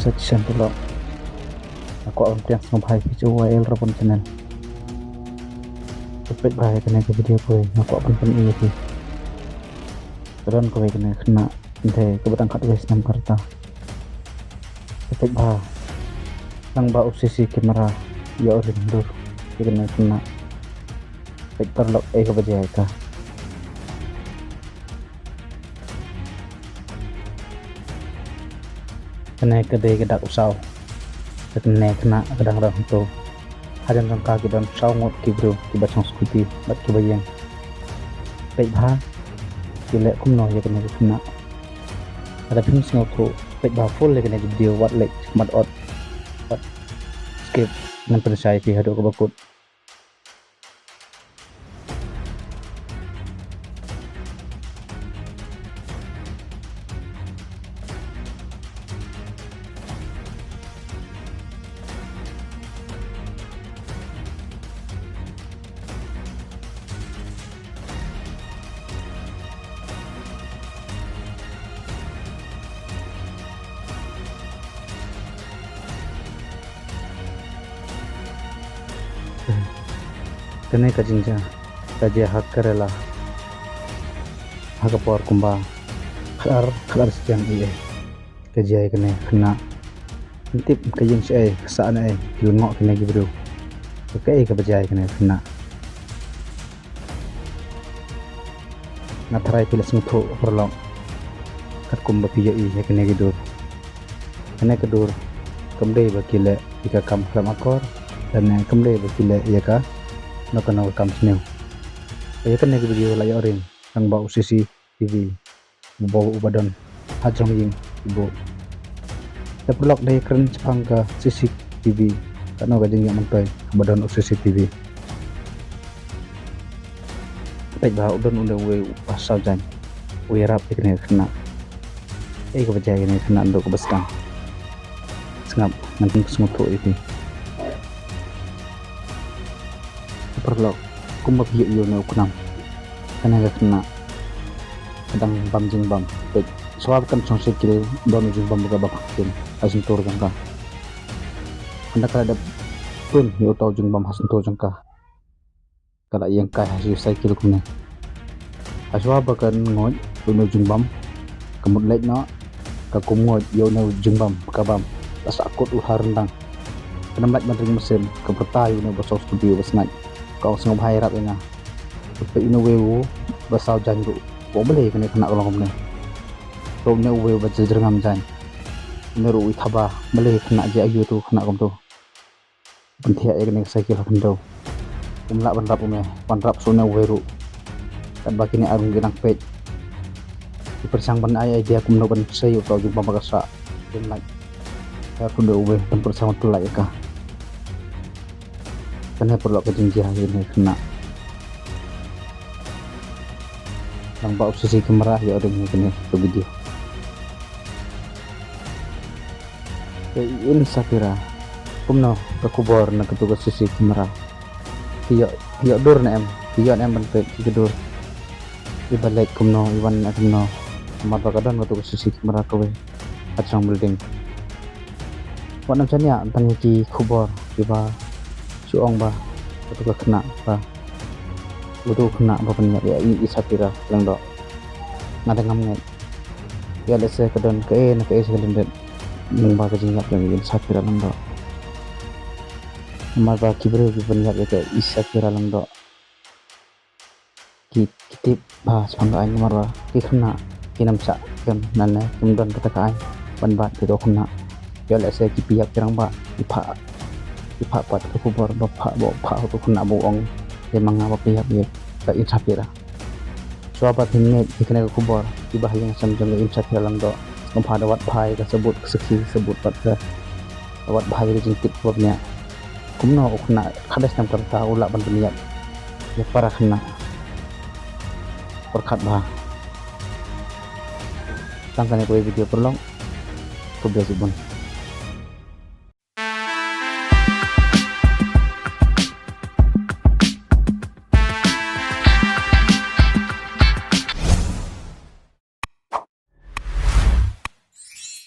search channel aku on yang sampai video wild repon channel cepet bahaya kena ke video kowe aku pun ini sih dan kowe kena ente kebetulan kat wes nam karta cepet bah nang ba obsesi kamera ya udah mundur kena cepet terlok ke bajai ka kena kedai kedak usau kena kadang-kadang tu hajan rangka ki dan usau ngot ki bro ki bacang skuti bat ki bayang baik bah ki lek kumno ya kena ada pun singo tu baik bah full le kena video wat lek mat ot skip nan persai ki hado ko bakut kene kajinja kaje hak karela hak por kumba khar sekian iye kaje kene kena intip kajing si saan lengok kene gi bro ke ka bajai kene kena ngatrai pilas ngutho perlong kat kumba piye i kene gi dur kene kedur kemde bakile ika kam akor dan kemde bakile ya ka no kana kam snew ya kan negi video la yorin nang ba usisi TV bawa ubadan hajong ying ibu develop dai keren cepang ka sisi TV kana ga jeng mantai ubadan usisi TV baik ba udan unda we pasal jan we rap ikne kena ke bajai ini kena ndok bestang sengap nanti semutu itu perlok kumbak yo no kunam kana kena kadang bam jing bam baik soal kan song sekil don jing bam ga bakin asin tur jangka anda kada pun yo tau jing bam hasin tur jangka kada yang kai hasil sekil kuna aswa bakan ngoj no jing bam kemut lek no ka kumngoj yo no jing bam ka bam asakut uhar rendang penempat bandring mesin kepertai no basau studio basnai kau sengop hai rap ina pe ino wewu basau janju bo boleh kena kolong ne ro ne wewu baje jerngam jan ne ro thaba boleh kena je ayu tu kena kom tu penthia kena sakil hando umla banrap so ne weru kan bakini arung ginang pej dipersang ban ai dia kumno ban sayu tau jumpa magasa den like ya kundo we tempur sama tu like ka kena perlu kejinjah ini kena yang bau obsesi kamera ya udah kena ke video ini sakira kumno ke kubor na ketugas sisi kamera tiyo dur na tiyo na bentuk tidur ibalik kumno iwan kumno mata kadang ketugas sisi kamera kowe acang building wana chania antang ki kubor iba suong ba betul kena ba betul kena ba penyak ya isapira lang do ngada ngamngai ya lese kedon ke sekelendet nang ba kajingat yang isapira lang do mar ba kibro bi penyak ya ke isapira lang do kitip ba sangga ay mar ba ki kena kinamsa kem nanne kumdon katakai banbat itu kena ya lese ki piyak pirang ba ipa pat ke kubor bapak tu kena bohong dia mengapa pihak dia ke insapira suapat ini dikena ke kubor tiba yang samjang ke insapira lang do mempada wat bhai tersebut keseki sebut pat ke wat bhai jingkit buatnya kumno kena kades nam kerta ulak ban niat ya para kena perkat bah tangkane kowe video perlong ko biasa pun